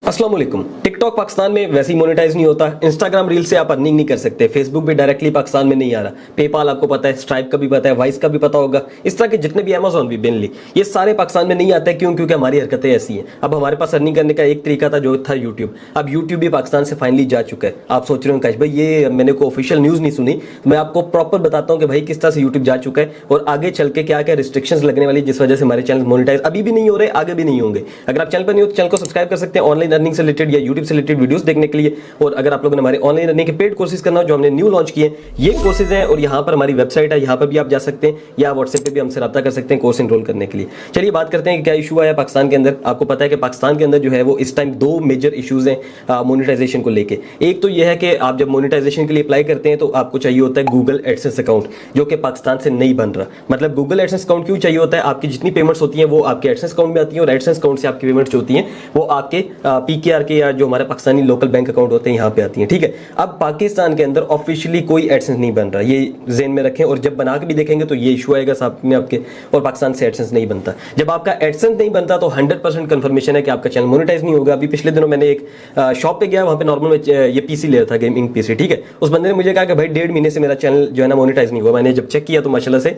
अस्सलाम वालेकुम। टिकटॉक पाकिस्तान में वैसे ही मोनेटाइज नहीं होता, इंस्टाग्राम रील से आप अर्निंग नहीं कर सकते, फेसबुक भी डायरेक्टली पाकिस्तान में नहीं आ रहा, पेपाल आपको पता है, स्ट्राइप का भी पता है, वाइस का भी पता होगा, इस तरह के जितने भी अमेजोन भी मेनली ये सारे पाकिस्तान में नहीं आते। क्यों? क्योंकि हमारी हरकतें ऐसी हैं। अब हमारे पास अर्निंग करने का एक तरीका था जो था यूट्यूब। अब यूट्यूब भी पाकिस्तान से फाइनली जा चुका है। आप सोच रहे हो कैश भाई ये मैंने को ऑफिशियल न्यूज़ नहीं सुनी, मैं आपको प्रॉपर बताता हूँ कि भाई किस तरह से यूट्यूब जा चुका है और आगे चल के क्या क्या रिस्ट्रिक्शंस लगने वाली जिस वजह से हमारे चैनल मोनेटाइज अभी भी नहीं हो रहे, आगे भी नहीं होंगे। अगर आप चैनल पर नहीं हो तो चैनल को सब्सक्राइब कर सकते हैं ऑनलाइन अर्निंग से रिलेटेड या यूट्यूब से रिलेटेड वीडियोस देखने के लिए। और अगर आप लोगों ने हमारे ऑनलाइन अर्निंग के पेड कोर्सेज करना हो जो हमने न्यू लॉन्च किए, ये कोर्सेज हैं और यहाँ पर हमारी वेबसाइट है, यहाँ पर भी आप जा सकते हैं या व्हाट्सएप पे भी हमसे रब्ता कर सकते हैं कोर्स एनरोल करने के लिए। चलिए बात करते हैं कि क्या इशू आया पाकिस्तान के अंदर। आपको पता है कि पाकिस्तान के अंदर जो है वो इस टाइम दो मेजर इशूज हैं मोनेटाइजेशन को लेके। एक तो यह है कि आप जब मोनेटाइजेशन के लिए अप्लाई करते हैं तो आपको चाहिए होता है गूगल एडसेंस अकाउंट, जो कि पाकिस्तान से नहीं बन रहा। मतलब गूगल एडसेंस अकाउंट क्यों चाहिए होता है? आपकी जितनी पेमेंट्स होती हैं वो आपके एडसेंस अकाउंट में आती हैं और एडसेंस अकाउंट से आपकी पेमेंट्स जो होती हैं वो आपके पीकेआर के या जो हमारे पाकिस्तानी लोकल बैंक अकाउंट होते हैं यहाँ पे आती हैं। ठीक है, अब पाकिस्तान के अंदर ऑफिशियली कोई एडसेंस नहीं बन रहा, ये ज़हन में रखें। और जब बना के भी देखेंगे तो ये इशू आएगा सामने आपके, और पाकिस्तान से एडसेंस नहीं बनता। जब आपका एडसेंस नहीं बनता तो 100% कंफर्मेशन है कि आपका चैनल मोनेटाइज नहीं होगा। अभी पिछले दिनों मैंने एक शॉप पे गया, वहाँ पे नॉर्मल में ये पीसी ले रहा था, गेमिंग पीसी। ठीक है, उस बंदे ने मुझे कहा कि भाई 1.5 महीने से मेरा चैनल जो है ना मोनेटाइज नहीं हुआ। मैंने जब चेक किया तो माशाल्लाह से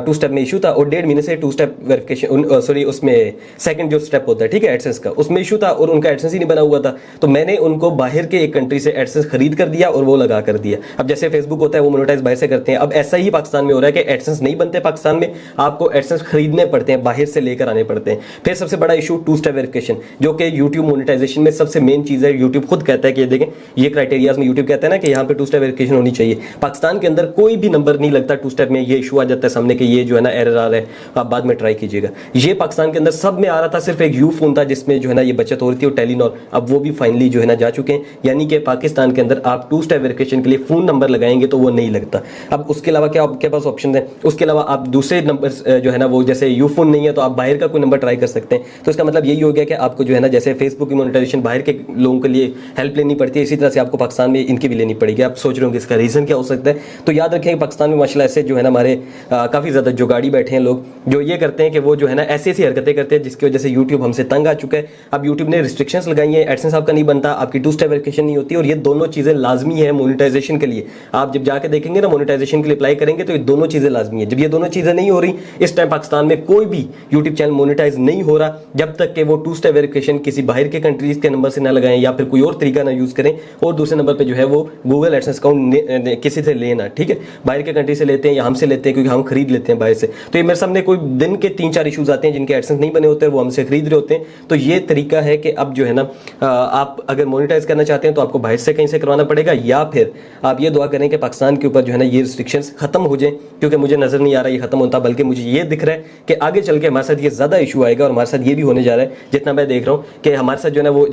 2 स्टेप में इशू था और 1.5 महीने से 2 स्टेप वेरिफिकेशन सॉरी उसमें सेकंड जो स्टेप होता है, ठीक है, एडसेंस का, उसमें इशू था और उनका एडसेंस ही नहीं बना हुआ था। तो मैंने उनको बाहर के एक कंट्री से एडसेंस खरीद कर दिया और वो लगा कर दिया। अब जैसे फेसबुक होता है वो मोनेटाइज बाहर से करते हैं, अब ऐसा ही पाकिस्तान में हो रहा है कि एडसेंस नहीं बनते पाकिस्तान में, आपको एडसेंस खरीदने पड़ते हैं, बाहर से लेकर आने पड़ते हैं। फिर सबसे बड़ा इशू 2 स्टेप वेरिफिकेशन, जो कि यूट्यूब मोनेटाइजेशन में सबसे मेन चीज है। यूट्यूब खुद कहता है कि देखें ये क्राइटेरियाज में यूट्यूब कहता है ना कि यहाँ पे 2 स्टेप वेरिफिकेशन होनी चाहिए। पाकिस्तान के अंदर कोई भी नंबर नहीं लगता 2 स्टेप में, ये इशू आ जाता है सामने कि ये जो है ना एरर आ रहा है, आप बाद में ट्राई कीजिएगा। ये पाकिस्तान के अंदर सब में आ रहा था, सिर्फ एक यू फोन था जिसमें जो है ना ये बचत हो रही थी और टेलीनॉर, अब वो भी फाइनली जो है ना जा चुके हैं। यानी कि पाकिस्तान के अंदर आप 2 स्टेप वेरिफिकेशन के लिए फोन नंबर लगाएंगे तो वो नहीं लगता। अब उसके अलावा क्या आपके पास ऑप्शन है? उसके अलावा आप दूसरे नंबर जो है ना वो जैसे यू फोन नहीं है तो आप बाहर का कोई नंबर ट्राई कर सकते हैं। तो इसका मतलब यही हो गया कि आपको जो है ना जैसे फेसबुक की मोनेटाइजेशन बाहर के लोगों के लिए हेल्प लेनी पड़ती है, इसी तरह से आपको पाकिस्तान में इनकी भी लेनी पड़ेगी। आप सोच रहे होंगे इसका रीजन क्या हो सकता है? तो याद रखें पाकिस्तान में माशाल्लाह ऐसे जो है ना हमारे काफ़ी ज़्यादा जुगाड़ी बैठे हैं लोग, जो ये करते हैं कि वो जो है ना ऐसी ऐसी हरकतें करते हैं जिसकी वजह से यूट्यूब हमसे तंग आ चुका है। अब यूट्यूब ने रिस्ट्रिक्शंस लगाई है, एडसेंस आपका नहीं बनता, आपकी 2 स्टेप वेरिफिकेशन नहीं होती, और ये दोनों चीज़ें लाजमी है मोनेटाइजेशन के लिए। आप जब जाके देखेंगे ना मोनेटाइजेशन के लिए अप्लाई करेंगे तो ये दोनों चीज़ें लाजमी है। जब ये दोनों चीज़ें नहीं हो रही, इस टाइम पाकिस्तान में कोई भी यूट्यूब चैनल मोनेटाइज नहीं हो रहा जब तक कि वो 2 स्टेप वेरिफिकेशन किसी बाहर के कंट्रीज के नंबर से ना लगाएं या फिर कोई और तरीका ना यूज़ करें और दूसरे नंबर पर जो है वो गूगल एडसेंस अकाउंट किसी से लेना। ठीक है, बाहर के कंट्री से लेते हैं या हमसे लेते हैं क्योंकि हम खरीद लेते हैं बाहर से। तो ये मेरे सामने कोई दिन के 3-4 इशूज आते हैं जिनके एडसेंस नहीं बने होते हैं, वो हमसे खरीद रहे होते हैं। तो ये तरीका है कि अब जो है ना आप अगर मोनेटाइज करना चाहते हैं तो आपको बाहर से कहीं से करवाना पड़ेगा, या फिर आप ये दुआ करें कि पाकिस्तान के ऊपर जो है ना ये रिस्ट्रिक्शंस खत्म हो जाए, क्योंकि मुझे नजर नहीं आ रहा ये खत्म होता, बल्कि मुझे ये दिख रहा है कि आगे चल के हमारे साथ ये ज्यादा इशू आएगा और हमारे साथ ये भी होने जा रहा है जितना मैं देख रहा हूँ कि हमारे साथ जो है ना वो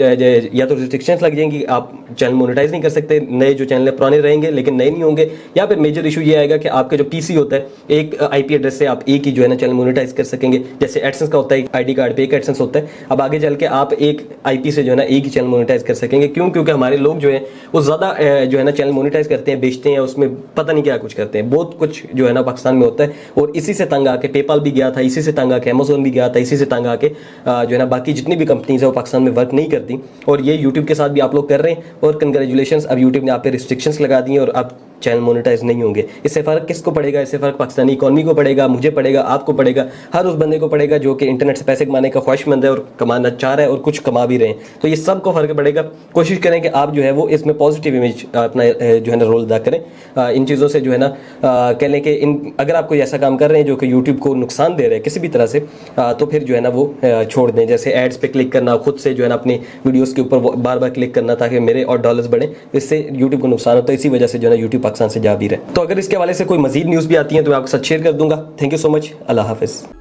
या तो रिस्ट्रिक्शंस लग जाएंगी, आप चैनल मोनेटाइज नहीं कर सकते, नए जो चैनल पुराने रहेंगे लेकिन नए नहीं होंगे, या फिर मेजर इशू ये आएगा कि आपके जो पीसी होता है एक आईपी एड्रेस से आप एक ही जो है ना चैनल मोनेटाइज कर सकेंगे। जैसे एडसेंस का होता है आईडी कार्ड पे एक एडसेंस होता है, अब आगे चल के आप एक आईपी से जो है ना एक ही चैनल मोनेटाइज कर सकेंगे। क्यों? क्योंकि हमारे लोग जो है वो ज्यादा जो है ना चैनल मोनेटाइज करते हैं, बेचते हैं, उसमें पता नहीं क्या कुछ करते हैं, बहुत कुछ जो है ना पाकिस्तान में होता है। और इसी से तंग आके पेपाल भी गया था, इसी से तंग आके अमेजोन भी गया था, इसी से तंग आके जो है ना बाकी जितनी भी कंपनीज है वो पाकिस्तान में वर्क नहीं करती, और ये यूट्यूब के साथ भी आप लोग कर रहे हैं। और कंग्रेचुलेशन, अब यूट्यूब ने आप पे रिस्ट्रिक्शंस लगा दी और आप चैनल मोनेटाइज नहीं होंगे। इससे फर्क किसको पड़ेगा? इससे फर्क पाकिस्तानी इकॉनमी को पड़ेगा, मुझे पड़ेगा, आपको पड़ेगा, हर उस बंदे को पड़ेगा जो कि इंटरनेट से पैसे कमाने का ख्वाहिशमंद है और कमाना चाह रहा है और कुछ कमा भी रहे हैं। तो ये सबको फर्क पड़ेगा। कोशिश करें कि आप जो है वो इसमें पॉजिटिव इमेज अपना जो है ना रोल अदा करें। इन चीज़ों से जो है ना कह लें कि अगर आप कोई ऐसा काम कर रहे हैं जो कि यूट्यूब को नुकसान दे रहे हैं किसी भी तरह से, तो फिर जो है ना वो छोड़ दें। जैसे एड्स पे क्लिक करना, खुद से जो है ना अपनी वीडियोज़ के ऊपर बार बार क्लिक करना ताकि मेरे और डॉलर्स बढ़े, इससे यूट्यूब को नुकसान होता है। इसी वजह से जो है ना यूट्यूब पाकिस्तान से जा भी रहे। तो अगर इसके हवाले से कोई मजीद न्यूज़ भी आती है तो मैं आपके साथ शेयर कर दूंगा। Thank you so much. अल्लाह हाफिज़।